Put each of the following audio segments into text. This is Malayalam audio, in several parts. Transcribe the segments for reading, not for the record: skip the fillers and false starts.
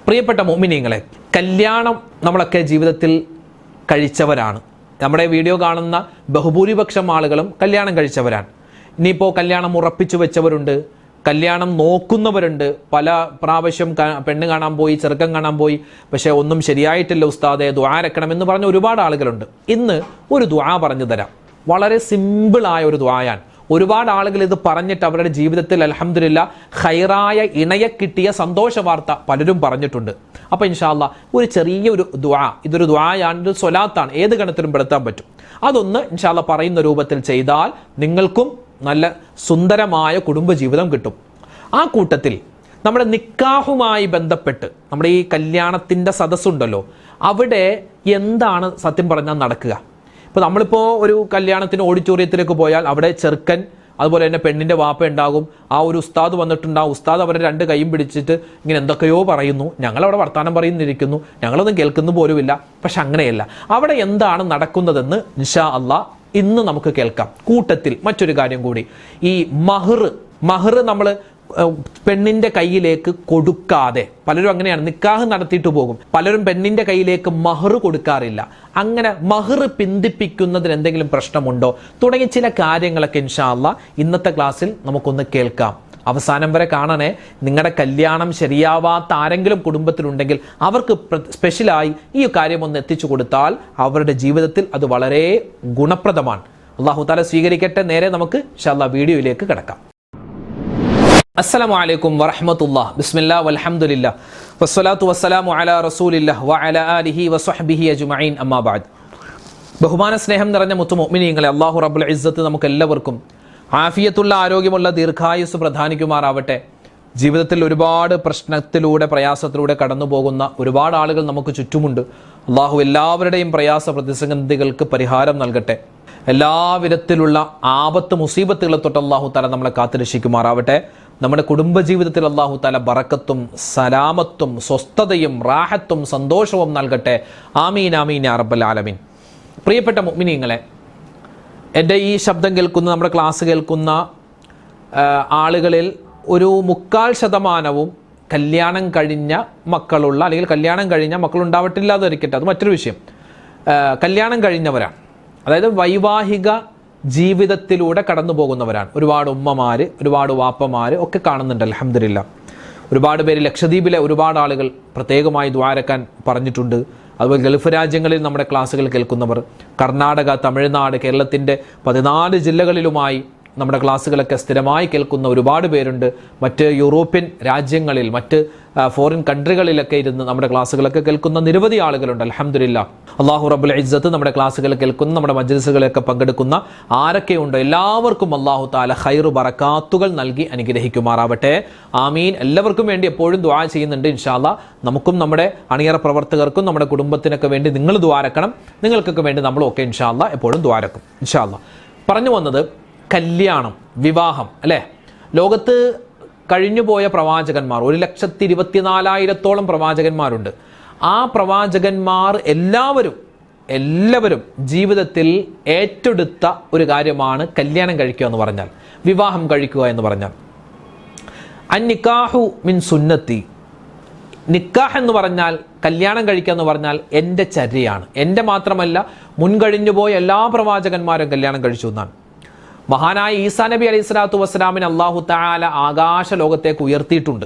പ്രിയപ്പെട്ട മുഅ്മിനീങ്ങളെ, കല്യാണം നമ്മളൊക്കെ ജീവിതത്തിൽ കഴിച്ചവരാണ്. നമ്മുടെ വീഡിയോ കാണുന്ന ബഹുഭൂരിപക്ഷം ആളുകളും കല്യാണം കഴിച്ചവരാണ്. ഇനിയിപ്പോൾ കല്യാണം ഉറപ്പിച്ചു വെച്ചവരുണ്ട്, കല്യാണം നോക്കുന്നവരുണ്ട്. പല പ്രാവശ്യം പെണ്ണ് കാണാൻ പോയി, ചെറുക്കൻ കാണാൻ പോയി, പക്ഷേ ഒന്നും ശരിയായിട്ടില്ല ഉസ്താദെ, ദുആ രക്കണം എന്ന് പറഞ്ഞ ഒരുപാട് ആളുകളുണ്ട്. ഇന്ന് ഒരു ദുആ പറഞ്ഞു തരാം. വളരെ സിമ്പിളായ ഒരു ദുആയാണ്. ഒരുപാട് ആളുകൾ ഇത് പറഞ്ഞിട്ട് അവരുടെ ജീവിതത്തിൽ അൽഹംദുലില്ലാ ഖൈറായ ഇണയെ കിട്ടിയ സന്തോഷ വാർത്ത പലരും പറഞ്ഞിട്ടുണ്ട്. അപ്പോൾ ഇൻഷാ അല്ലാഹ് ഒരു ചെറിയൊരു ദുആ, ഇതൊരു ദുആയാണ്, ഒരു സ്വലാത്താണ്, ഏത് ഗണത്തിലും പെടുത്താൻ പറ്റും. അതൊന്ന് ഇൻഷാ അല്ലാഹ് പറയുന്ന രൂപത്തിൽ ചെയ്താൽ നിങ്ങൾക്കും നല്ല സുന്ദരമായ കുടുംബജീവിതം കിട്ടും. ആ കൂട്ടത്തിൽ നമ്മുടെ നിക്കാഹുമായി ബന്ധപ്പെട്ട് നമ്മുടെ ഈ കല്യാണത്തിൻ്റെ സദസ്സുണ്ടല്ലോ, അവിടെ എന്താണ് സത്യം പറഞ്ഞാൽ നടക്കുക? ഇപ്പോൾ നമ്മളിപ്പോൾ ഒരു കല്യാണത്തിന് ഓഡിറ്റോറിയത്തിലേക്ക് പോയാൽ അവിടെ ചെറുക്കൻ അതുപോലെ തന്നെ പെണ്ണിൻ്റെ വാപ്പ ഉണ്ടാകും. ആ ഒരു ഉസ്താദ് വന്നിട്ടുണ്ടാകും. ഉസ്താദ് അവരുടെ രണ്ട് കൈയും പിടിച്ചിട്ട് ഇങ്ങനെ എന്തൊക്കെയോ പറയുന്നു. ഞങ്ങളവിടെ വർത്തമാനം പറയുന്നിരിക്കുന്നു, ഞങ്ങളൊന്നും കേൾക്കുന്നു പോലുമില്ല. പക്ഷെ അങ്ങനെയല്ല. അവിടെ എന്താണ് നടക്കുന്നതെന്ന് ഇൻഷാ അല്ലാഹ് ഇന്ന് നമുക്ക് കേൾക്കാം. കൂട്ടത്തിൽ മറ്റൊരു കാര്യം കൂടി, ഈ മഹർ നമ്മൾ പെണ്ണിന്റെ കയ്യിലേക്ക് കൊടുക്കാതെ, പലരും അങ്ങനെയാണ്, നിക്കാഹ് നടത്തിയിട്ട് പോകും, പലരും പെണ്ണിന്റെ കയ്യിലേക്ക് മഹർ കൊടുക്കാറില്ല. അങ്ങനെ മഹർ പിന്തിപ്പിക്കുന്നതിന് എന്തെങ്കിലും പ്രശ്നമുണ്ടോ തുടങ്ങിയ ചില കാര്യങ്ങളൊക്കെ ഇൻഷാ അല്ലാഹ് ഇന്നത്തെ ക്ലാസ്സിൽ നമുക്കൊന്ന് കേൾക്കാം. അവസാനം വരെ കാണണേ. നിങ്ങളുടെ കല്യാണം ശരിയാവാത്ത ആരെങ്കിലും കുടുംബത്തിലുണ്ടെങ്കിൽ അവർക്ക് സ്പെഷ്യലായി ഈ കാര്യം ഒന്ന് എത്തിച്ചു കൊടുത്താൽ അവരുടെ ജീവിതത്തിൽ അത് വളരെ ഗുണപ്രദമാണ്. അല്ലാഹു തആല സ്വീകരിക്കട്ടെ. നേരെ നമുക്ക് ഇൻഷാ അല്ലാഹ് വീഡിയോയിലേക്ക് കിടക്കാം. അസ്സലാമു അലൈക്കും വറഹ്മത്തുള്ളാഹി. ബിസ്മില്ലാഹി വൽഹംദുലില്ലാഹ് വസ്സലാത്തു വസ്സലാമു അലാ റസൂലില്ലാഹ് വഅലാ ആലിഹി വസ്വഹ്ബിഹി അജ്മഈൻ. അമ്മാ ബഅദ്. ബഹുമാന സ്നേഹം നിറഞ്ഞ മുത്തു മുഅ്മിനീങ്ങളെ, അല്ലാഹു റബ്ബുൽ ഇസ്സത്ത് നമുക്ക് എല്ലാവർക്കും ആഫിയത്തുള്ള ആരോഗ്യമുള്ള ദീർഘായുസ് പ്രദാനിക്കുമാറാവട്ടെ. ജീവിതത്തിൽ ഒരുപാട് പ്രശ്നത്തിലൂടെ പ്രയാസത്തിലൂടെ കടന്നു പോകുന്ന ഒരുപാട് ആളുകൾ നമുക്ക് ചുറ്റുമുണ്ട്. അള്ളാഹു എല്ലാവരുടെയും പ്രയാസ പ്രതിസന്ധികൾക്ക് പരിഹാരം നൽകട്ടെ. എല്ലാവിധത്തിലുള്ള ആപത്ത് മുസീബത്തുകളെ തൊട്ട് അള്ളാഹു തആല നമ്മളെ കാത്തുരക്ഷിക്കുമാറാവട്ടെ. നമ്മുടെ കുടുംബജീവിതത്തിൽ അള്ളാഹു തആല ബറക്കത്തും സലാമത്തും സ്വസ്ഥതയും റാഹത്തും സന്തോഷവും നൽകട്ടെ. ആമീൻ ആമീൻ യാ റബ്ബൽ ആലമീൻ. പ്രിയപ്പെട്ട മുഅ്മിനീങ്ങളെ, എൻ്റെ ഈ ശബ്ദം കേൾക്കുന്ന, നമ്മുടെ ക്ലാസ് കേൾക്കുന്ന ആളുകളിൽ ഒരു 40% കല്യാണം കഴിഞ്ഞ മക്കളുള്ള, അല്ലെങ്കിൽ കല്യാണം കഴിഞ്ഞ മക്കളുണ്ടാവട്ടില്ലാതിരിക്കട്ടെ, അത് മറ്റൊരു വിഷയം, കല്യാണം കഴിഞ്ഞവരാണ്. അതായത് വൈവാഹിക ജീവിതത്തിലൂടെ കടന്നു പോകുന്നവരാണ്. ഒരുപാട് ഉമ്മമാർ, ഒരുപാട് വാപ്പമാർ ഒക്കെ കാണുന്നുണ്ട്. അൽഹംദുലില്ലാഹ്. ഒരുപാട് പേര്, ലക്ഷദ്വീപിലെ ഒരുപാട് ആളുകൾ പ്രത്യേകമായി ദ്വാരക്കാൻ പറഞ്ഞിട്ടുണ്ട്. അതുപോലെ ഗൾഫ് രാജ്യങ്ങളിൽ നമ്മുടെ ക്ലാസ്സുകൾ കേൾക്കുന്നവർ, കർണാടക, തമിഴ്നാട്, കേരളത്തിൻ്റെ 14 ജില്ലകളിലുമായി നമ്മുടെ ക്ലാസ്സുകളൊക്കെ സ്ഥിരമായി കേൾക്കുന്ന ഒരുപാട് പേരുണ്ട്. മറ്റ് യൂറോപ്യൻ രാജ്യങ്ങളിൽ, മറ്റ് ഫോറിൻ കൺട്രികളിലൊക്കെ ഇരുന്ന് നമ്മുടെ ക്ലാസ്സുകളൊക്കെ കേൾക്കുന്ന നിരവധി ആളുകളുണ്ട്. അൽഹംദുലില്ലാഹ്. അല്ലാഹു റബ്ബുൽ ഇസ്സത്ത് നമ്മുടെ ക്ലാസ്സുകൾ കേൾക്കുന്ന, നമ്മുടെ മജ്‌ലിസുകളിലൊക്കെ പങ്കെടുക്കുന്ന ആരൊക്കെയുണ്ടോ എല്ലാവർക്കും അല്ലാഹു തആല ഖൈറു ബറകാത്തുകൾ നൽകി അനുഗ്രഹിക്കുമാറാവട്ടെ. ആമീൻ. എല്ലാവർക്കും വേണ്ടി എപ്പോഴും ദുആ ചെയ്യുന്നുണ്ട്. ഇൻഷാ അല്ലാഹ് നമുക്കും നമ്മുടെ അണിയറ പ്രവർത്തകർക്കും നമ്മുടെ കുടുംബത്തിനൊക്കെ വേണ്ടി നിങ്ങൾ ദുആരക്കണം. നിങ്ങൾക്കൊക്കെ വേണ്ടി നമ്മളൊക്കെ ഇൻഷാ അല്ലാഹ് എപ്പോഴും ദുആരക്കും. ഇൻഷാ അല്ലാഹ്. പറഞ്ഞു വന്നത് കല്യാണം, വിവാഹം അല്ലേ? ലോകത്ത് കഴിഞ്ഞുപോയ പ്രവാചകന്മാർ 1,24,000-ഓളം പ്രവാചകന്മാരുണ്ട്. ആ പ്രവാചകന്മാർ എല്ലാവരും ജീവിതത്തിൽ ഏറ്റെടുത്ത ഒരു കാര്യമാണ് കല്യാണം കഴിക്കുക എന്ന് പറഞ്ഞാൽ, വിവാഹം കഴിക്കുക എന്ന് പറഞ്ഞാൽ. അന്നിക്കാഹു മിൻ സുന്നത്തി. നിക്കാഹ് എന്ന് പറഞ്ഞാൽ, കല്യാണം കഴിക്കുക എന്ന് പറഞ്ഞാൽ എൻ്റെ ചര്യയാണ്. എൻ്റെ മാത്രമല്ല, മുൻകഴിഞ്ഞുപോയ എല്ലാ പ്രവാചകന്മാരും കല്യാണം കഴിച്ചു എന്നാണ്. മഹാനായ ഈസാ നബി അലൈഹി സ്വലാത്തു വസ്സലാമിനെ അല്ലാഹു തആല ആകാശ ലോകത്തേക്ക് ഉയർത്തിയിട്ടുണ്ട്.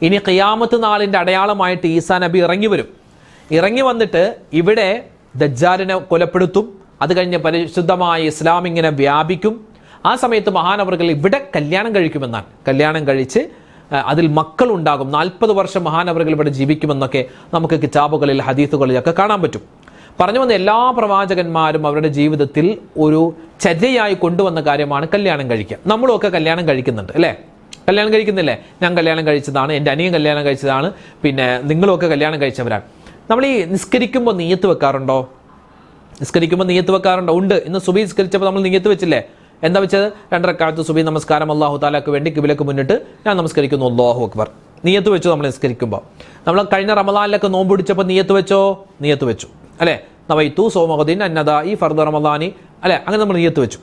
ഇനി ഖിയാമത്ത് നാളിൻ്റെ അടയാളമായിട്ട് ഈസാ നബി ഇറങ്ങി വന്നിട്ട് ഇവിടെ ദജ്ജാലിനെ കൊലപ്പെടുത്തും. അത് കഴിഞ്ഞ് പരിശുദ്ധമായ ഇസ്ലാം ഇങ്ങനെ വ്യാപിക്കും. ആ സമയത്ത് മഹാനവറുകൾ ഇവിടെ കല്യാണം കഴിക്കുമെന്നാണ്. കല്യാണം കഴിച്ച് അതിൽ മക്കളുണ്ടാകും. 40 വർഷം മഹാനവറുകൾ ഇവിടെ ജീവിക്കുമെന്നൊക്കെ നമുക്ക് കിതാബുകളിൽ ഹദീസുകളിലൊക്കെ കാണാൻ പറ്റും. പറഞ്ഞു വന്ന എല്ലാ പ്രവാചകന്മാരും അവരുടെ ജീവിതത്തിൽ ഒരു ചര്യയായി കൊണ്ടുവന്ന കാര്യമാണ് കല്യാണം കഴിക്കുക. നമ്മളൊക്കെ കല്യാണം കഴിക്കുന്നുണ്ട് അല്ലേ? കല്യാണം കഴിക്കുന്നില്ലേ? ഞാൻ കല്യാണം കഴിച്ചതാണ്, എൻ്റെ അനിയൻ കല്യാണം കഴിച്ചതാണ്, പിന്നെ നിങ്ങളൊക്കെ കല്യാണം കഴിച്ചവരാണ്. നമ്മൾ ഈ നിസ്കരിക്കുമ്പോൾ നിയ്യത്ത് വെക്കാറുണ്ടോ? ഉണ്ട്. ഇന്ന് സുബഹി നിസ്കരിച്ചപ്പോൾ നമ്മൾ നിയ്യത്ത് വെച്ചില്ലേ? എന്താ വെച്ചത്? 2 റക്അത്ത് സുബഹി നമസ്കാരം അല്ലാഹു തആലക്ക് വേണ്ടി ഖിബലക്ക് മുന്നിട്ട് ഞാൻ നമസ്കരിക്കുന്നു, അല്ലാഹു അക്ബർ. നിയ്യത്ത് വെച്ചു. നമ്മൾ നിസ്കരിക്കുമ്പോൾ നമ്മൾ കഴിഞ്ഞ റമളാനിലൊക്കെ നോമ്പ് പിടിച്ചപ്പോൾ നിയ്യത്ത് വെച്ചു അല്ലേ? നവൈതു സൗമഗദിൻ അന്നദാഇ ഫർദ് റമളാനി അല്ലേ? അങ്ങനെ നമ്മൾ നിയ്യത്ത് വെച്ചു.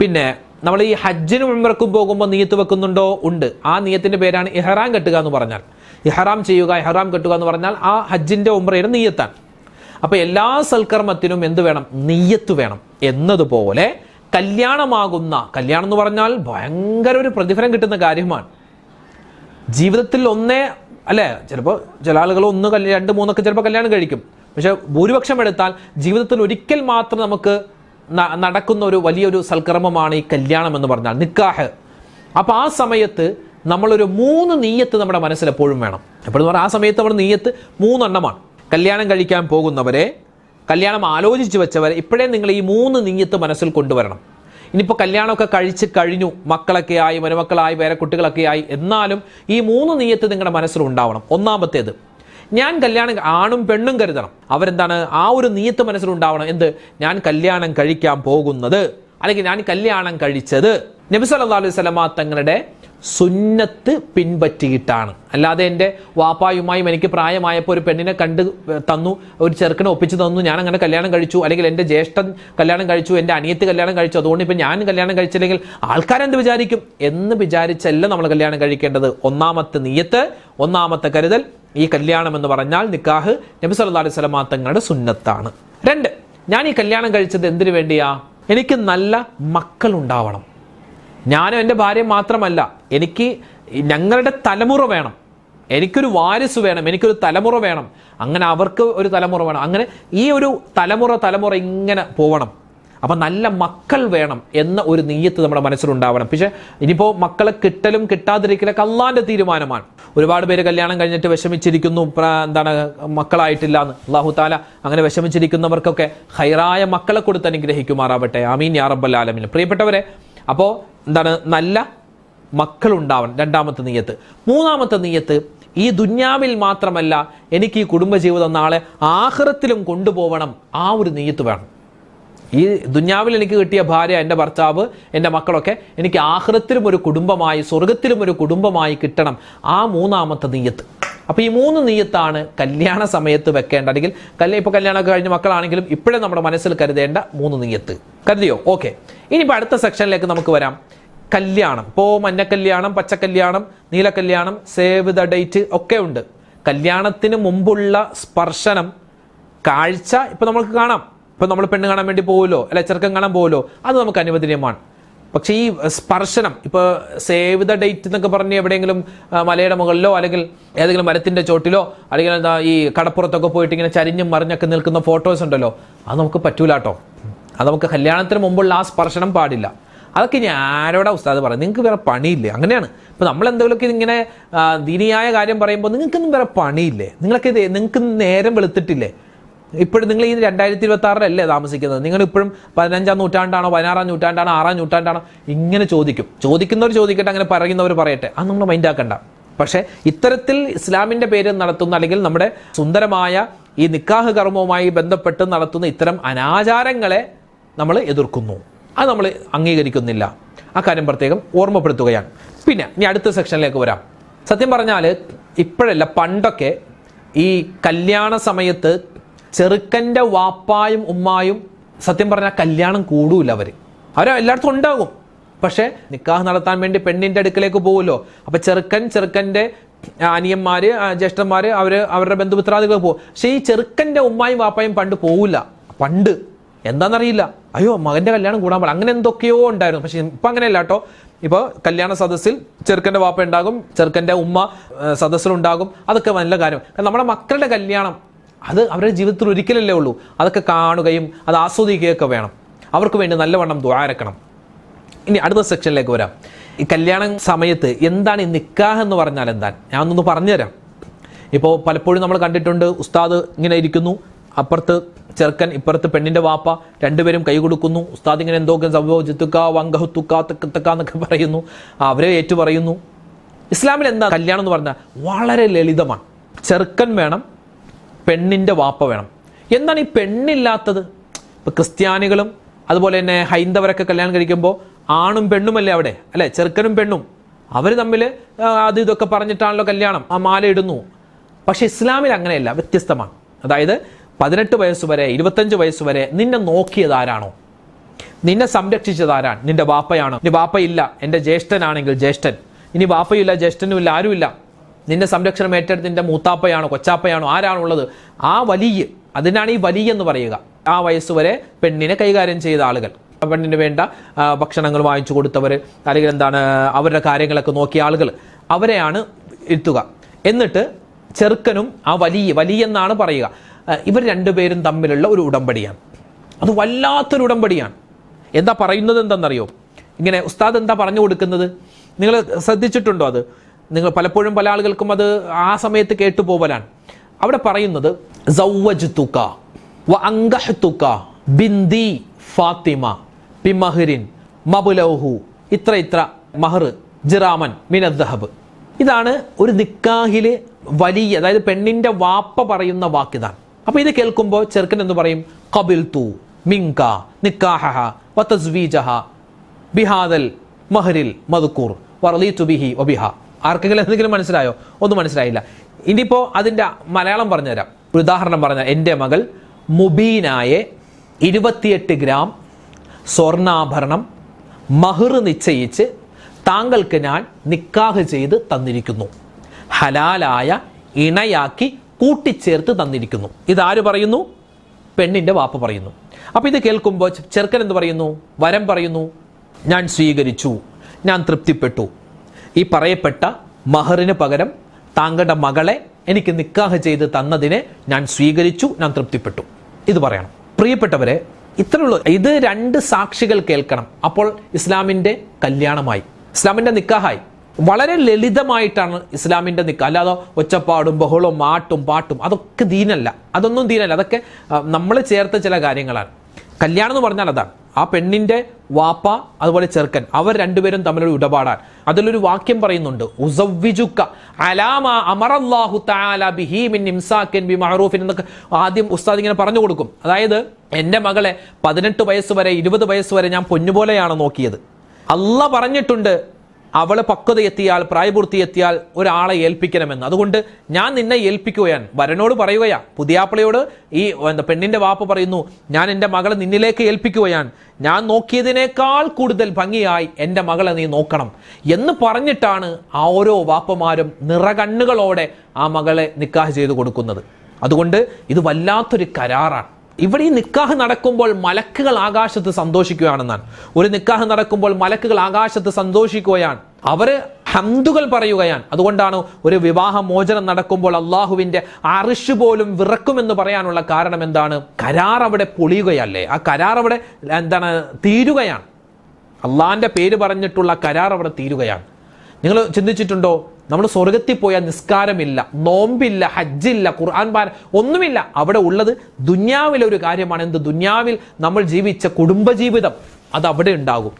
പിന്നെ നമ്മൾ ഈ ഹജ്ജിനും ഉംറക്കും പോകുമ്പോൾ നിയ്യത്ത് വെക്കുന്നുണ്ടോ? ഉണ്ട്. ആ നിയ്യത്തിന്റെ പേരാണ് ഇഹ്റാം കെട്ടുക എന്ന് പറഞ്ഞാൽ. ഇഹ്റാം ചെയ്യുക, ഇഹ്റാം കെട്ടുക എന്ന് പറഞ്ഞാൽ ആ ഹജ്ജിൻ്റെ ഉംറയുടെ നിയ്യത്താണ്. അപ്പോൾ എല്ലാ സൽക്കർമ്മത്തിനും എന്ത് വേണം? നിയ്യത്ത് വേണം. എന്നതുപോലെ കല്യാണം എന്ന് പറഞ്ഞാൽ ഭയങ്കര ഒരു പ്രതിഫലം കിട്ടുന്ന കാര്യമാണ്. ജീവിതത്തിൽ ഒന്നേ അല്ലേ, ചിലപ്പോൾ ചില ആളുകൾ 1, 2, 3 ചിലപ്പോൾ കല്യാണം കഴിക്കും. പക്ഷെ ഭൂരിപക്ഷം എടുത്താൽ ജീവിതത്തിൽ ഒരിക്കൽ മാത്രം നമുക്ക് നടക്കുന്ന ഒരു വലിയൊരു സൽക്കർമ്മമാണ് ഈ കല്യാണം എന്ന് പറഞ്ഞാൽ, നിക്കാഹ്. അപ്പോൾ ആ സമയത്ത് നമ്മളൊരു 3 നീയത്ത് നമ്മുടെ മനസ്സിൽ എപ്പോഴും വേണം. എപ്പോഴും പറഞ്ഞാൽ ആ സമയത്ത് നമ്മുടെ നീയത്ത് 3 എണ്ണമാണ്. കല്യാണം കഴിക്കാൻ പോകുന്നവരെ, കല്യാണം ആലോചിച്ച് വെച്ചവരെ, ഇപ്പോഴേ നിങ്ങൾ ഈ 3 നീയത്ത് മനസ്സിൽ കൊണ്ടുവരണം. ഇനിയിപ്പോൾ കല്യാണമൊക്കെ കഴിച്ച് കഴിഞ്ഞു, മക്കളൊക്കെ ആയി, മരുമക്കളായി, വേറെ കുട്ടികളൊക്കെ ആയി, എന്നാലും ഈ 3 നീയത്ത് നിങ്ങളുടെ മനസ്സിലുണ്ടാവണം. ഒന്നാമത്തേത്, ഞാൻ കല്യാണം, ആണും പെണ്ണും കരുതണം, അവരെന്താണ് ആ ഒരു നീയത്ത് മനസ്സിലുണ്ടാവണം. എന്ത്? ഞാൻ കല്യാണം കഴിക്കാൻ പോകുന്നത്, അല്ലെങ്കിൽ ഞാൻ കല്യാണം കഴിച്ചത് നബി സല്ലല്ലാഹു അലൈഹി വസല്ലമ തങ്ങളുടെ സുന്നത്ത് പിൻപറ്റിയിട്ടാണ്. അല്ലാതെ എൻ്റെ വാപ്പായുമായും എനിക്ക് പ്രായമായപ്പോൾ ഒരു പെണ്ണിനെ കണ്ട് തന്നു, ഒരു ചെറുക്കനെ ഒപ്പിച്ച് തന്നു, ഞാൻ അങ്ങനെ കല്യാണം കഴിച്ചു, അല്ലെങ്കിൽ എൻ്റെ ജ്യേഷ്ഠൻ കല്യാണം കഴിച്ചു, എൻ്റെ അനിയത്ത് കല്യാണം കഴിച്ചു, അതുകൊണ്ട് ഇപ്പം ഞാൻ കല്യാണം കഴിച്ചില്ലെങ്കിൽ ആൾക്കാരെന്ത് വിചാരിക്കും എന്ന് വിചാരിച്ചല്ല നമ്മൾ കല്യാണം കഴിക്കേണ്ടത്. ഒന്നാമത്തെ നിയ്യത്ത്, ഒന്നാമത്തെ കരുതൽ, ഈ കല്യാണം എന്ന് പറഞ്ഞാൽ നിക്കാഹ് നബി സല്ലല്ലാഹു അലൈഹി വസല്ലമ തങ്ങളുടെ സുന്നത്താണ്. 2, ഞാൻ ഈ കല്യാണം കഴിച്ചത് എന്തിനു വേണ്ടിയാ? എനിക്ക് നല്ല മക്കളുണ്ടാവണം. ഞാനും എൻ്റെ ഭാര്യയും മാത്രമല്ല, എനിക്ക് ഞങ്ങളുടെ തലമുറ വേണം, എനിക്കൊരു വാരിസ് വേണം, എനിക്കൊരു തലമുറ വേണം, അങ്ങനെ അവർക്ക് ഒരു തലമുറ വേണം, അങ്ങനെ ഈ ഒരു തലമുറ ഇങ്ങനെ പോവണം. അപ്പം നല്ല മക്കൾ വേണം എന്ന ഒരു നിയ്യത്ത് നമ്മുടെ മനസ്സിലുണ്ടാവണം. പക്ഷേ ഇനിയിപ്പോൾ മക്കളെ കിട്ടലും കിട്ടാതിരിക്കലൊക്കെ അള്ളാൻ്റെ തീരുമാനമാണ്. ഒരുപാട് പേര് കല്യാണം കഴിഞ്ഞിട്ട് വിഷമിച്ചിരിക്കുന്നു, മക്കളായിട്ടില്ല എന്ന്. അല്ലാഹു തആല അങ്ങനെ വിഷമിച്ചിരിക്കുന്നവർക്കൊക്കെ ഖൈറായ മക്കളെ കൊടുത്ത് അനുഗ്രഹിക്കുമാറാവട്ടെ. ആമീൻ യാ റബ്ബൽ ആലമീൻ. പ്രിയപ്പെട്ടവരെ, അപ്പോൾ നല്ല മക്കളുണ്ടാവണം, 2ാമത്തെ നിയ്യത്ത്. 3ാമത്തെ നിയ്യത്ത്, ഈ ദുന്യാവിൽ മാത്രമല്ല, എനിക്ക് ഈ കുടുംബജീവിതം നാളെ ആഖിറത്തിലും കൊണ്ടുപോകണം, ആ ഒരു നിയ്യത്ത് വേണം. ഈ ദുന്യാവിൽ എനിക്ക് കിട്ടിയ ഭാര്യ, എൻ്റെ ഭർത്താവ്, എൻ്റെ മക്കളൊക്കെ എനിക്ക് ആഖിറത്തിലും ഒരു കുടുംബമായി, സ്വർഗത്തിലും ഒരു കുടുംബമായി കിട്ടണം, ആ 3ാമത്തെ നിയ്യത്ത്. അപ്പോൾ ഈ 3 നിയ്യത്താണ് കല്യാണ സമയത്ത് വെക്കേണ്ട, അല്ലെങ്കിൽ ഇപ്പോൾ കല്യാണമൊക്കെ കഴിഞ്ഞ മക്കളാണെങ്കിലും ഇപ്പോഴേ നമ്മുടെ മനസ്സിൽ കരുതേണ്ട 3 നിയ്യത്ത്. കരുതിയോ? ഓക്കെ. ഇനിയിപ്പോൾ അടുത്ത സെക്ഷനിലേക്ക് നമുക്ക് വരാം. കല്യാണം, ഇപ്പോൾ മഞ്ഞക്കല്യാണം, പച്ചക്കല്യാണം, നീലക്കല്യാണം, സേവ് ദ ഡേറ്റ് ഒക്കെ ഉണ്ട്. കല്യാണത്തിന് മുമ്പുള്ള സ്പർശനം, കാഴ്ച ഇപ്പോൾ നമുക്ക് കാണാം. ഇപ്പോൾ നമ്മൾ പെണ്ണ് കാണാൻ വേണ്ടി പോകുമല്ലോ, അല്ലെ ചെറുക്കൻ കാണാൻ പോകുമല്ലോ, അത് നമുക്ക് അനുവദനീയമാണ്. പക്ഷേ ഈ സ്പർശനം, ഇപ്പോൾ സേവ് ദ ഡേറ്റ് എന്നൊക്കെ പറഞ്ഞ് എവിടെയെങ്കിലും മലയുടെ മുകളിലോ അല്ലെങ്കിൽ ഏതെങ്കിലും മരത്തിൻ്റെ ചോട്ടിലോ അല്ലെങ്കിൽ ഈ കടപ്പുറത്തൊക്കെ പോയിട്ട് ഇങ്ങനെ ചരിഞ്ഞും മറിഞ്ഞൊക്കെ നിൽക്കുന്ന ഫോട്ടോസ് ഉണ്ടല്ലോ, അത് നമുക്ക് പറ്റൂല കേട്ടോ. അത് നമുക്ക് കല്യാണത്തിന് മുമ്പുള്ള ആ സ്പർശനം പാടില്ല. അതൊക്കെ ഇനി ആരോടാ ഉസ്താദ് പറയും? നിങ്ങൾക്ക് വേറെ പണിയില്ലേ? അങ്ങനെയാണ്. ഇപ്പോൾ നമ്മളെന്തെങ്കിലുമൊക്കെ ഇങ്ങനെ ദീനിയായ കാര്യം പറയുമ്പോൾ നിങ്ങൾക്കൊന്നും വേറെ പണിയില്ലേ? നിങ്ങൾക്ക് നേരം വെളുത്തിട്ടില്ലേ? ഇപ്പോഴും നിങ്ങൾ ഈ 2026 താമസിക്കുന്നത്. നിങ്ങൾ ഇപ്പോഴും 15ാം നൂറ്റാണ്ടാണോ, 16ാം നൂറ്റാണ്ടാണോ, 6ാം നൂറ്റാണ്ടാണോ ഇങ്ങനെ ചോദിക്കുന്നവർ ചോദിക്കട്ടെ, അങ്ങനെ പറയുന്നവർ പറയട്ടെ, അത് നമ്മൾ മൈൻഡാക്കണ്ട. പക്ഷേ ഇത്തരത്തിൽ ഇസ്ലാമിൻ്റെ പേരിൽ നടത്തുന്ന, അല്ലെങ്കിൽ നമ്മുടെ സുന്ദരമായ ഈ നിക്കാഹ് കർമ്മവുമായി ബന്ധപ്പെട്ട് നടത്തുന്ന ഇത്തരം അനാചാരങ്ങളെ നമ്മൾ എതിർക്കുന്നു, അത് നമ്മൾ അംഗീകരിക്കുന്നില്ല. ആ കാര്യം പ്രത്യേകം ഓർമ്മപ്പെടുത്തുകയാണ്. പിന്നെ ഇനി അടുത്ത സെക്ഷനിലേക്ക് വരാം. സത്യം പറഞ്ഞാൽ ഇപ്പോഴല്ല, പണ്ടൊക്കെ ഈ കല്യാണ സമയത്ത് ചെറുക്കൻ്റെ വാപ്പായും ഉമ്മായും സത്യം പറഞ്ഞാൽ കല്യാണം കൂടൂല. അവർ എല്ലായിടത്തും ഉണ്ടാകും, പക്ഷേ നിക്കാഹ് നടത്താൻ വേണ്ടി പെണ്ണിൻ്റെ അടുക്കലേക്ക് പോകുമല്ലോ. അപ്പം ചെറുക്കൻ്റെ അനിയന്മാർ, ജ്യേഷ്ഠന്മാർ, അവരുടെ ബന്ധുമിത്രാദികൾ പോകും. പക്ഷേ ഈ ചെറുക്കൻ്റെ ഉമ്മായും വാപ്പായും പണ്ട് പോവില്ല. പണ്ട് എന്താണെന്നറിയില്ല, അയ്യോ മകൻ്റെ കല്യാണം കൂടാൻ പാടില്ല, അങ്ങനെ എന്തൊക്കെയോ ഉണ്ടായിരുന്നു. പക്ഷേ ഇപ്പം അങ്ങനെയല്ല കേട്ടോ. ഇപ്പോൾ കല്യാണ സദസ്സിൽ ചെറുക്കൻ്റെ വാപ്പ ഉണ്ടാകും, ചെറുക്കൻ്റെ ഉമ്മ സദസ്സിലുണ്ടാകും. അതൊക്കെ നല്ല കാര്യം. നമ്മുടെ മക്കളുടെ കല്യാണം അത് അവരുടെ ജീവിതത്തിൽ ഒരിക്കലല്ലേ ഉള്ളൂ. അതൊക്കെ കാണുകയും അത് ആസ്വദിക്കുകയൊക്കെ വേണം. അവർക്ക് വേണ്ടി നല്ലവണ്ണം ദുആരക്കണം. ഇനി അടുത്ത സെക്ഷനിലേക്ക് വരാം. ഈ കല്യാണ സമയത്ത് എന്താണ് ഈ നിക്കാഹ് എന്ന് പറഞ്ഞാൽ എന്താണ്? ഞാനൊന്ന് പറഞ്ഞുതരാം. ഇപ്പോൾ പലപ്പോഴും നമ്മൾ കണ്ടിട്ടുണ്ട്, ഉസ്താദ് ഇങ്ങനെ ഇരിക്കുന്നു, അപ്പുറത്ത് ചെറുക്കൻ, ഇപ്പുറത്ത് പെണ്ണിൻ്റെ വാപ്പ, രണ്ടുപേരും കൈ കൊടുക്കുന്നു. ഉസ്താദ് ഇങ്ങനെ എന്തൊക്കെ സംഭവിച്ചുക്ക വങ്കഹുത്തുക്ക തെക്കത്തക്ക എന്നൊക്കെ പറയുന്നു, അവരെ ഏറ്റു പറയുന്നു. ഇസ്ലാമിൽ എന്താ കല്യാണം എന്ന് പറഞ്ഞാൽ വളരെ ലളിതമാണ്. ചെറുക്കൻ വേണം, പെണ്ണിൻ്റെ വാപ്പ വേണം. എന്താണ് ഈ പെണ്ണില്ലാത്തത്? ഇപ്പോൾ ക്രിസ്ത്യാനികളും അതുപോലെ തന്നെ ഹൈന്ദവരൊക്കെ കല്യാണം കഴിക്കുമ്പോൾ ആണും പെണ്ണുമല്ലേ അവിടെ, അല്ലേ? ചെറുക്കനും പെണ്ണും അവർ തമ്മിൽ അത് ഇതൊക്കെ പറഞ്ഞിട്ടാണല്ലോ കല്യാണം, ആ മാല ഇടുന്നു. പക്ഷേ ഇസ്ലാമിൽ അങ്ങനെയല്ല, വ്യത്യസ്തമാണ്. അതായത് 18 വയസ്സ് വരെ, 25 വയസ്സ് വരെ നിന്നെ നോക്കിയതാരാണോ, നിന്നെ സംരക്ഷിച്ചതാരാണ്? നിന്റെ വാപ്പയാണോ? ഇനി വാപ്പയില്ല, എൻ്റെ ജ്യേഷ്ഠനാണെങ്കിൽ ജ്യേഷ്ഠൻ. ഇനി വാപ്പയില്ല, ജ്യേഷ്ഠനുമില്ല, ആരുമില്ല, നിന്റെ സംരക്ഷണം ഏറ്റെടുത്ത് നിന്റെ മൂത്താപ്പയാണോ കൊച്ചാപ്പയാണോ ആരാണുള്ളത്, ആ വലിയ, അതിനാണ് ഈ വലിയ എന്ന് പറയുക. ആ വയസ്സുവരെ പെണ്ണിനെ കൈകാര്യം ചെയ്ത ആളുകൾ, പെണ്ണിന് വേണ്ട ഭക്ഷണങ്ങൾ വാങ്ങിച്ചു കൊടുത്തവർ, അല്ലെങ്കിൽ എന്താണ് അവരുടെ കാര്യങ്ങളൊക്കെ നോക്കിയ ആളുകൾ, അവരെയാണ് ഇരുത്തുക. എന്നിട്ട് ചെറുക്കനും ആ വലിയ എന്നാണ് പറയുക. ഇവർ രണ്ടുപേരും തമ്മിലുള്ള ഒരു ഉടമ്പടിയാണ്. അത് വല്ലാത്തൊരു ഉടമ്പടിയാണ്. എന്താ പറയുന്നത് എന്താണെന്നറിയോ? ഇങ്ങനെ ഉസ്താദ് എന്താ പറഞ്ഞു കൊടുക്കുന്നത്, നിങ്ങൾ ശ്രദ്ധിച്ചിട്ടുണ്ടോ? അത് നിങ്ങൾ പലപ്പോഴും പല ആളുകൾക്കും അത് ആ സമയത്ത് കേട്ടുപോവലാണ്. അവിടെ പറയുന്നത് സൗവജ്തുക വ അൻകഹ്തുക ബിന്ദി ഫാത്തിമ ബിമഹ്റിൻ മബ്ലൗഹു ഇത്ര മഹർ ജിറാമൻ മിനദ്ദഹബ്. ഇതാണ് ഒരു നിക്കാഹില് വലിയ, അതായത് പെണ്ണിന്റെ വാപ്പ പറയുന്ന വാക്കിതാണ്. അപ്പൊ ഇത് കേൾക്കുമ്പോൾ ചെറുക്കൻ എന്ന് പറയും ഖബിൽതു മിൻക നിക്കാഹഹ വതസ്വീജഹ ബിഹാദൽ മഹ്റിൽ മദ്കൂർ വറളീതു ബിഹി വബിഹ. ആർക്കെങ്കിലും എന്തെങ്കിലും മനസ്സിലായോ? ഒന്നും മനസ്സിലായില്ല. ഇനിയിപ്പോൾ അതിൻ്റെ മലയാളം പറഞ്ഞുതരാം. ഒരു ഉദാഹരണം പറഞ്ഞാൽ, എൻ്റെ മകൾ മുബീനായ 28 ഗ്രാം സ്വർണ്ണാഭരണം മഹർ നിശ്ചയിച്ച് താങ്കൾക്ക് ഞാൻ നിക്കാഹ് ചെയ്ത് തന്നിരിക്കുന്നു, ഹലാലായ ഇണയാക്കി കൂട്ടിച്ചേർത്ത് തന്നിരിക്കുന്നു. ഇതാര് പറയുന്നു? പെണ്ണിൻ്റെ വാപ്പ പറയുന്നു. അപ്പോൾ ഇത് കേൾക്കുമ്പോൾ ചെറുക്കൻ എന്ത് പറയുന്നു? വരം പറയുന്നു, ഞാൻ സ്വീകരിച്ചു, ഞാൻ തൃപ്തിപ്പെട്ടു. ഈ പറയപ്പെട്ട മഹറിന് പകരം താങ്കളുടെ മകളെ എനിക്ക് നിക്കാഹ് ചെയ്ത് തന്നതിനെ ഞാൻ സ്വീകരിച്ചു, ഞാൻ തൃപ്തിപ്പെട്ടു. ഇത് പറയണം. പ്രിയപ്പെട്ടവരെ, ഇത്രയുള്ളൂ. ഇത് 2 സാക്ഷികൾ കേൾക്കണം. അപ്പോൾ ഇസ്ലാമിൻ്റെ കല്യാണമായി, ഇസ്ലാമിൻ്റെ നിക്കാഹായി. വളരെ ലളിതമായിട്ടാണ് ഇസ്ലാമിൻ്റെ നിക്കാഹ്. അല്ലാതെ ഒച്ചപ്പാടും ബഹളവും മാട്ടും പാട്ടും അതൊക്കെ ദീനല്ല, അതൊന്നും ദീനല്ല. അതൊക്കെ നമ്മൾ ചേർത്ത ചില കാര്യങ്ങളാണ്. കല്യാണം എന്ന് പറഞ്ഞാൽ അതാണ്. ആ പെണ്ണിന്റെ വാപ്പ അതുപോലെ ചെറുക്കൻ, അവർ രണ്ടുപേരും തമ്മിലൊരു ഇടപാടാണ്. അതിലൊരു വാക്യം പറയുന്നുണ്ട്, ഉസവ്വിജുക അലാമ അമറല്ലാഹു തആല ബിഹി മിൻ ഇംസാകിൻ ബിമഅറൂഫിൻ എന്നൊക്കെ ആദ്യം ഉസ്താദ് ഇങ്ങനെ പറഞ്ഞു കൊടുക്കും. അതായത് എൻ്റെ മകളെ 18 വയസ്സ് വരെ 20 വയസ്സ് വരെ ഞാൻ പൊന്നുപോലെയാണ് നോക്കിയത്. അള്ളാഹ് പറഞ്ഞിട്ടുണ്ട് അവള് പക്വത എത്തിയാൽ, പ്രായപൂർത്തി എത്തിയാൽ ഒരാളെ ഏൽപ്പിക്കണമെന്ന്. അതുകൊണ്ട് ഞാൻ നിന്നെ ഏൽപ്പിക്കുകയാണ്. വരനോട് പറയുകയാ, പുതിയാപ്പിളയോട് ഈ പെണ്ണിന്റെ വാപ്പ പറയുന്നു, ഞാൻ എൻ്റെ മകളെ നിന്നിലേക്ക് ഏൽപ്പിക്കുകയാണ്. ഞാൻ നോക്കിയതിനേക്കാൾ കൂടുതൽ ഭംഗിയായി എൻ്റെ മകളെ നീ നോക്കണം എന്ന് പറഞ്ഞിട്ടാണ് ആ ഓരോ വാപ്പമാരും നിറകണ്ണുകളോടെ ആ മകളെ നിക്കാഹ് ചെയ്തു കൊടുക്കുന്നത്. അതുകൊണ്ട് ഇത് വല്ലാത്തൊരു കരാറാണ്. ഇവിടെ ഈ നിക്കാഹ് നടക്കുമ്പോൾ മലക്കുകൾ ആകാശത്ത് സന്തോഷിക്കുകയാണെന്നാണ്. ഒരു നിക്കാഹ് നടക്കുമ്പോൾ മലക്കുകൾ ആകാശത്ത് സന്തോഷിക്കുകയാണ്, അവര് ഹംദുകൾ പറയുകയാണ്. അതുകൊണ്ടാണ് ഒരു വിവാഹ മോചനം നടക്കുമ്പോൾ അള്ളാഹുവിന്റെ അർശ് പോലും വിറക്കുമെന്ന് പറയാനുള്ള കാരണം എന്താണ്? കരാർ അവിടെ പൊളിയുകയല്ലേ, ആ കരാർ അവിടെ എന്താണ് തീരുകയാണ്. അള്ളാഹിന്റെ പേര് പറഞ്ഞിട്ടുള്ള കരാർ അവിടെ തീരുകയാണ്. നിങ്ങൾ ചിന്തിച്ചിട്ടുണ്ടോ? നമ്മൾ സ്വർഗത്തിൽ പോയാൽ നിസ്കാരമില്ല, നോമ്പില്ല, ഹജ്ജില്ല, ഖുർആൻ പാരായണം ഒന്നുമില്ല. അവിടെ ഉള്ളത് ദുന്യാവിലെ ഒരു കാര്യമാണ്. എന്ത്? ദുന്യാവിൽ നമ്മൾ ജീവിച്ച കുടുംബജീവിതം അത് അവിടെ ഉണ്ടാകും.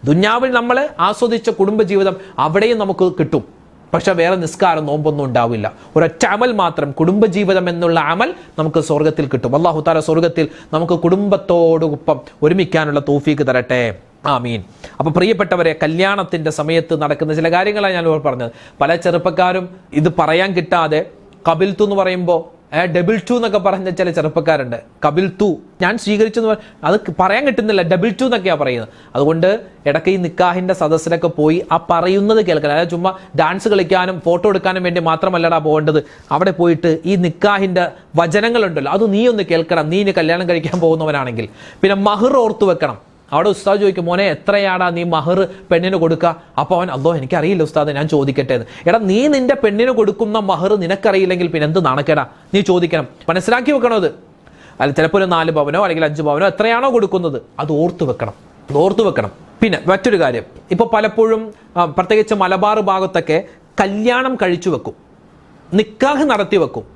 ദുന്യാവിൽ നമ്മൾ ആസ്വദിച്ച കുടുംബജീവിതം അവിടെയും നമുക്ക് കിട്ടും. പക്ഷെ വേറെ നിസ്കാരം നോമ്പൊന്നും ഉണ്ടാവില്ല. ഒരൊറ്റ അമൽ മാത്രം, കുടുംബജീവിതം എന്നുള്ള അമൽ നമുക്ക് സ്വർഗത്തിൽ കിട്ടും. അല്ലാഹു തആല സ്വർഗത്തിൽ നമുക്ക് കുടുംബത്തോടൊപ്പം ഒരുമിക്കാനുള്ള തൗഫീക്ക് തരട്ടെ. ആമീൻ. അപ്പൊ പ്രിയപ്പെട്ടവരെ, കല്യാണത്തിന്റെ സമയത്ത് നടക്കുന്ന ചില കാര്യങ്ങളാണ് ഞാൻ പറഞ്ഞത്. പല ചെറുപ്പക്കാരും ഇത് പറയാൻ കിട്ടാതെ കബിൽത്തു എന്ന് പറയുമ്പോൾ ഡബിൾ ടു എന്നൊക്കെ പറഞ്ഞ ചില ചെറുപ്പക്കാരുണ്ട്. കബിൽത്തു, ഞാൻ സ്വീകരിച്ചു എന്ന് അത് പറയാൻ കിട്ടുന്നില്ല, ഡബിൾ ടു എന്നൊക്കെയാണ് പറയുന്നത്. അതുകൊണ്ട് ഇടയ്ക്ക് ഈ നിക്കാഹിന്റെ സദസ്സിലൊക്കെ പോയി ആ പറയുന്നത് കേൾക്കണം. അതായത് ചുമ്മാ ഡാൻസ് കളിക്കാനും ഫോട്ടോ എടുക്കാനും വേണ്ടി മാത്രമല്ലടാ പോകേണ്ടത്. അവിടെ പോയിട്ട് ഈ നിക്കാഹിന്റെ വചനങ്ങളുണ്ടല്ലോ, അത് നീ ഒന്ന് കേൾക്കണം. നീ ഇനി കല്യാണം കഴിക്കാൻ പോകുന്നവനാണെങ്കിൽ. പിന്നെ മഹർ ഓർത്തു വെക്കണം. അവിടെ ഉസ്താദ് ചോദിക്കും, മോനെ എത്രയാടാ നീ മഹർ പെണ്ണിന് കൊടുക്കുക? അപ്പോൾ അവൻ, അല്ലോ എനിക്കറിയില്ല ഉസ്താദ്, ഞാൻ ചോദിക്കട്ടെ എന്ന്. എടാ, നീ നിന്റെ പെണ്ണിന് കൊടുക്കുന്ന മഹർ നിനക്കറിയില്ലെങ്കിൽ പിന്നെ എന്ത് നാണക്കേടാ? നീ ചോദിക്കണം, മനസ്സിലാക്കി വെക്കണോ അത്. അല്ല, ചിലപ്പോൾ ഒരു 4 പവനോ അല്ലെങ്കിൽ 5 പവനോ എത്രയാണോ കൊടുക്കുന്നത് അത് ഓർത്തു വെക്കണം, അത് ഓർത്തു വെക്കണം. പിന്നെ മറ്റൊരു കാര്യം, ഇപ്പോൾ പലപ്പോഴും പ്രത്യേകിച്ച് മലബാർ ഭാഗത്തൊക്കെ കല്യാണം കഴിച്ചു വെക്കും, നിക്കാഹ് നടത്തി വെക്കും.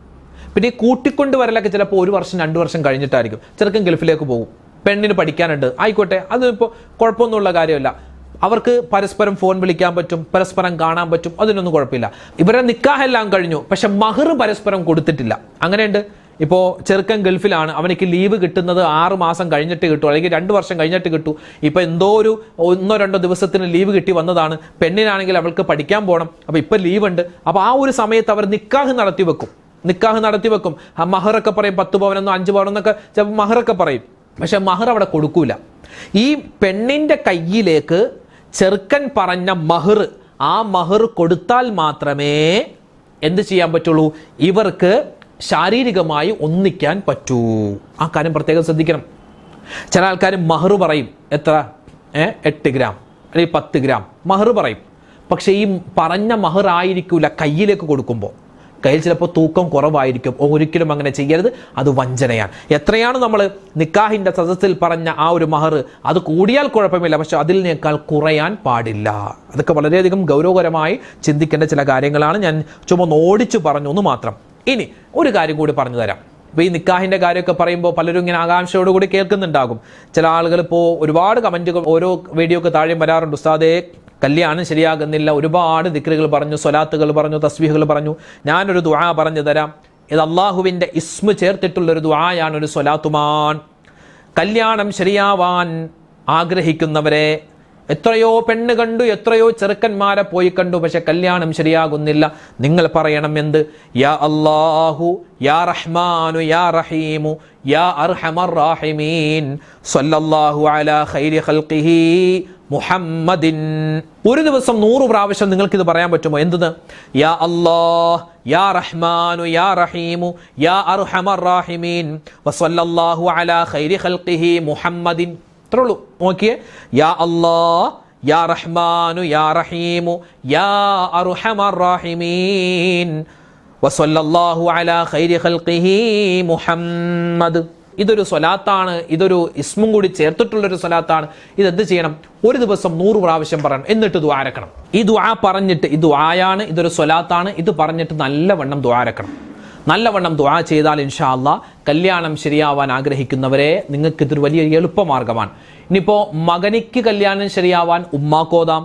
പിന്നെ ഈ കൂട്ടിക്കൊണ്ടുവരലൊക്കെ ചിലപ്പോൾ 1 വർഷം 2 വർഷം കഴിഞ്ഞിട്ടായിരിക്കും. ചെറുക്കൻ ഗൾഫിലേക്ക് പോകും, പെണ്ണിന് പഠിക്കാനുണ്ട്, ആയിക്കോട്ടെ, അതിപ്പോൾ കുഴപ്പമൊന്നുമുള്ള കാര്യമല്ല. അവർക്ക് പരസ്പരം ഫോൺ വിളിക്കാൻ പറ്റും, പരസ്പരം കാണാൻ പറ്റും, അതിനൊന്നും കുഴപ്പമില്ല. ഇവരുടെ നിക്കാഹെല്ലാം കഴിഞ്ഞു, പക്ഷെ മഹർ പരസ്പരം കൊടുത്തിട്ടില്ല. അങ്ങനെയുണ്ട്. ഇപ്പോൾ ചെറുക്കൻ ഗൾഫിലാണ്, അവനിക്ക് ലീവ് കിട്ടുന്നത് 6 മാസം കഴിഞ്ഞിട്ട് കിട്ടും, അല്ലെങ്കിൽ 2 വർഷം കഴിഞ്ഞിട്ട് കിട്ടും. ഇപ്പോൾ എന്തോ ഒരു 1-2 ദിവസത്തിന് ലീവ് കിട്ടി വന്നതാണ്. പെണ്ണിനാണെങ്കിൽ അവൾക്ക് പഠിക്കാൻ പോകണം, അപ്പോൾ ഇപ്പം ലീവ് ഉണ്ട്. അപ്പോൾ ആ ഒരു സമയത്ത് അവർ നിക്കാഹ് നടത്തി വെക്കും. മഹറൊക്കെ പറയും, 10 പവനെന്നോ 5 പവനെന്നൊക്കെ ചിലപ്പോൾ മഹറൊക്കെ പറയും. പക്ഷെ മഹർ അവിടെ കൊടുക്കൂല. ഈ പെണ്ണിന്റെ കയ്യിലേക്ക് ചെറുക്കൻ പറഞ്ഞ മഹർ, ആ മഹർ കൊടുത്താൽ മാത്രമേ എന്ത് ചെയ്യാൻ പറ്റുള്ളൂ? ഇവർക്ക് ശാരീരികമായി ഒന്നിക്കാൻ പറ്റൂ. ആ കാര്യം പ്രത്യേകം ശ്രദ്ധിക്കണം. ചില ആൾക്കാർ മഹർ പറയും, എത്ര 8 ഗ്രാം അല്ലെങ്കിൽ 10 ഗ്രാം മഹർ പറയും. പക്ഷേ ഈ പറഞ്ഞ മഹർ ആയിരിക്കില്ല കയ്യിലേക്ക് കൊടുക്കുമ്പോൾ. കയ്യിൽ ചിലപ്പോൾ തൂക്കം കുറവായിരിക്കും. ഒരിക്കലും അങ്ങനെ ചെയ്യരുത്, അത് വഞ്ചനയാണ്. എത്രയാണ് നമ്മൾ നിക്കാഹിൻ്റെ സദസ്സിൽ പറഞ്ഞ ആ ഒരു മഹർ, അത് കൂടിയാൽ കുഴപ്പമില്ല, പക്ഷെ അതിനേക്കാൾ കുറയാൻ പാടില്ല. അതൊക്കെ വളരെയധികം ഗൗരവകരമായി ചിന്തിക്കേണ്ട ചില കാര്യങ്ങളാണ്. ഞാൻ ചുമ്മാ ഓടിച്ചു പറഞ്ഞു എന്ന് മാത്രം. ഇനി ഒരു കാര്യം കൂടി പറഞ്ഞു തരാം. ഇപ്പോൾ ഈ നിക്കാഹിൻ്റെ കാര്യമൊക്കെ പറയുമ്പോൾ പലരും ഇങ്ങനെ ആകാംക്ഷയോടുകൂടി കേൾക്കുന്നുണ്ടാകും. ചില ആളുകൾ ഇപ്പോൾ ഒരുപാട് കമൻറ്റുകൾ ഓരോ വീഡിയോക്ക് താഴെ വരാറുണ്ട്. ഉസ്താദേ, കല്യാണം ശരിയാകുന്നില്ല, ഒരുപാട് ദിക്റുകൾ പറഞ്ഞു, സ്വലാത്തുകൾ പറഞ്ഞു, തസ്ബീഹുകൾ പറഞ്ഞു, ഞാനൊരു ദുആ പറഞ്ഞു തരാം. ഇത് അള്ളാഹുവിൻ്റെ ഇസ്മ ചേർത്തിട്ടുള്ളൊരു ദുആയാണ്, ഒരു സ്വലാത്തുമാൻ. കല്യാണം ശരിയാവാൻ ആഗ്രഹിക്കുന്നവരെ, എത്രയോ പെണ്ണ് കണ്ടു, എത്രയോ ചെറുക്കന്മാരെ പോയി കണ്ടു, പക്ഷെ കല്യാണം ശരിയാകുന്നില്ല. നിങ്ങൾ പറയണം എന്ത്? യാ അല്ലാഹു യാ റഹ്മാനു യാ റഹീമു യാ അർഹമർ റാഹിമീൻ സ്വല്ലല്ലാഹു അലാ ഖൈരി ഖൽഖിഹി മുഹമ്മദിൻ. ഒരു ദിവസം 100 പ്രാവശ്യം നിങ്ങൾക്ക് ഇത് പറയാൻ പറ്റുമോ? എന്തെന്ന്? യാ അല്ലാഹ് യാ റഹ്മാനു യാ റഹീമു യാ അർഹമർ റാഹിമീൻ വസല്ലല്ലാഹു അലാ ഖൈരി ഖൽഖിഹി മുഹമ്മദിൻ. ഇത്രേ ഉള്ളൂ. നോക്കിയേ, യാ അല്ലാഹ് യാ റഹ്മാനു യാ റഹീമു യാ അർഹമർ റാഹിമീൻ വസല്ലല്ലാഹു അലാ ഖൈരി ഖൽഖിഹി മുഹമ്മദ്. ഇതൊരു സ്വലാത്താണ്, ഇതൊരു ഇസ്മും കൂടി ചേർത്തിട്ടുള്ളൊരു സ്വലാത്താണ്. ഇതെന്ത് ചെയ്യണം? ഒരു ദിവസം 100 പ്രാവശ്യം പറയണം. എന്നിട്ട് ദുആ അരക്കണം. ഈ ദുആ പറഞ്ഞിട്ട്, ഈ ദുആയാണ്, ഇതൊരു സ്വലാത്താണ്, ഇത് പറഞ്ഞിട്ട് നല്ലവണ്ണം ദുആ അരക്കണം. നല്ലവണ്ണം ദുആ ചെയ്താൽ ഇൻഷാ അല്ലാഹ് കല്യാണം ശരിയാവാൻ ആഗ്രഹിക്കുന്നവരെ നിങ്ങൾക്ക് ഇതൊരു വലിയ എളുപ്പമാർഗ്ഗമാണ്. ഇനിയിപ്പോൾ മകനിക്ക് കല്യാണം ശരിയാവാൻ ഉമ്മാക്കോതാം,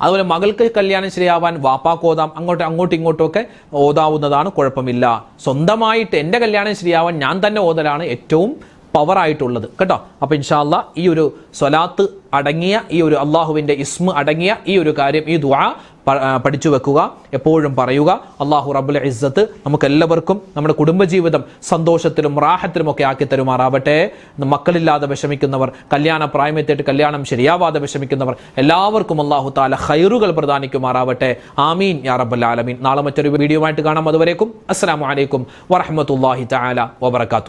അതുപോലെ മകൾക്ക് കല്യാണം ശരിയാവാൻ വാപ്പാക്കോതാം, അങ്ങോട്ടും ഇങ്ങോട്ടും ഒക്കെ ഓതാവുന്നതാണ്, കുഴപ്പമില്ല. സ്വന്തമായിട്ട് എൻ്റെ കല്യാണം ശരിയാവാൻ ഞാൻ തന്നെ ഓതലാണ് ഏറ്റവും പവറായിട്ടുള്ളത് കേട്ടോ. അപ്പോൾ ഇൻഷാ അല്ലാഹ് ഈ ഒരു സ്വലാത്ത് അടങ്ങിയ, ഈ ഒരു അള്ളാഹുവിൻ്റെ ഇസ്മ അടങ്ങിയ ഈ ഒരു കാര്യം, ഈ ദുആ പഠിച്ചു വെക്കുക, എപ്പോഴും പറയുക. അള്ളാഹു റബ്ബുൽ ഇസ്സത്ത് നമുക്കെല്ലാവർക്കും നമ്മുടെ കുടുംബജീവിതം സന്തോഷത്തിലും റാഹത്തിലും ഒക്കെ ആക്കി തരുമാറാവട്ടെ. മക്കളില്ലാതെ വിഷമിക്കുന്നവർ, കല്യാണ പ്രായമെത്തിയിട്ട് കല്യാണം ശരിയാവാതെ വിഷമിക്കുന്നവർ എല്ലാവർക്കും അള്ളാഹു താല ഖൈറുകൾ പ്രദാനിക്കുമാറാവട്ടെ. ആമീൻ യാ റബ്ബൽ ആലമീൻ. നാളെ മറ്റൊരു വീഡിയോ ആയിട്ട് കാണാം. അതുവരേക്കും അസ്സലാമു അലൈക്കും വറഹ്മത്തുള്ളാഹി തആല വബറകാതുഹു.